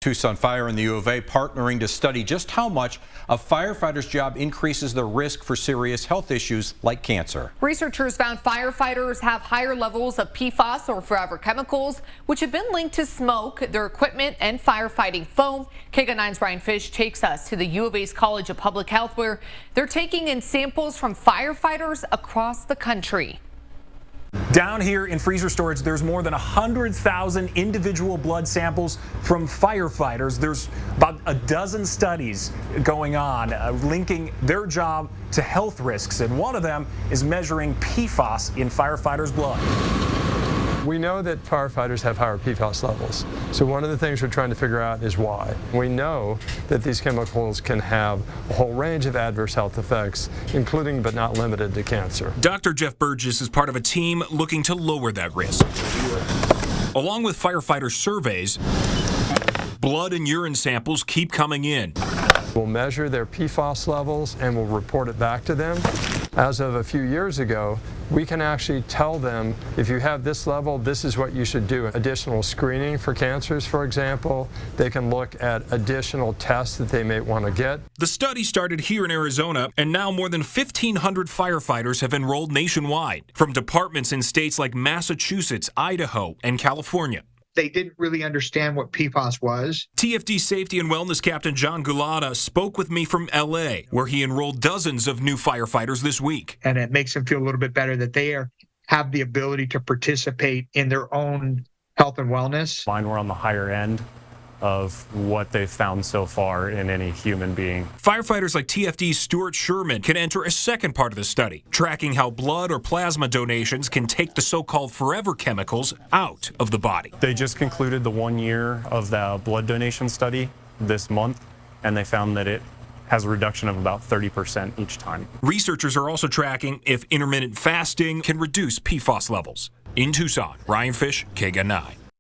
Tucson Fire and the U of A partnering to study just how much a firefighter's job increases the risk for serious health issues like cancer. Researchers found firefighters have higher levels of PFAS, or forever chemicals, which have been linked to smoke, their equipment, and firefighting foam. KGUN9's Ryan Fish takes us to the U of A's College of Public Health, where they're taking in samples from firefighters across the country. Down here in freezer storage, there's more than 100,000 individual blood samples from firefighters. There's about a dozen studies going on linking their job to health risks, and one of them is measuring PFAS in firefighters' blood. We know that firefighters have higher PFAS levels, so one of the things we're trying to figure out is why. We know that these chemicals can have a whole range of adverse health effects, including but not limited to cancer. Dr. Jeff Burgess is part of a team looking to lower that risk. Along with firefighter surveys, blood and urine samples keep coming in. We'll measure their PFAS levels and we'll report it back to them. As of a few years ago, we can actually tell them, if you have this level, this is what you should do. Additional screening for cancers, for example. They can look at additional tests that they may want to get. The study started here in Arizona, and now more than 1,500 firefighters have enrolled nationwide, from departments in states like Massachusetts, Idaho, and California. They didn't really understand what PFAS was. TFD Safety and Wellness Captain John Gulata spoke with me from LA, where he enrolled dozens of new firefighters this week. And it makes them feel a little bit better that they have the ability to participate in their own health and wellness. Mine were on the higher end of what they've found so far in any human being. Firefighters like TFD's Stuart Sherman can enter a second part of the study, tracking how blood or plasma donations can take the so-called forever chemicals out of the body. They just concluded the 1 year of the blood donation study this month, and they found that it has a reduction of about 30% each time. Researchers are also tracking if intermittent fasting can reduce PFAS levels. In Tucson, Ryan Fish, KGUN9.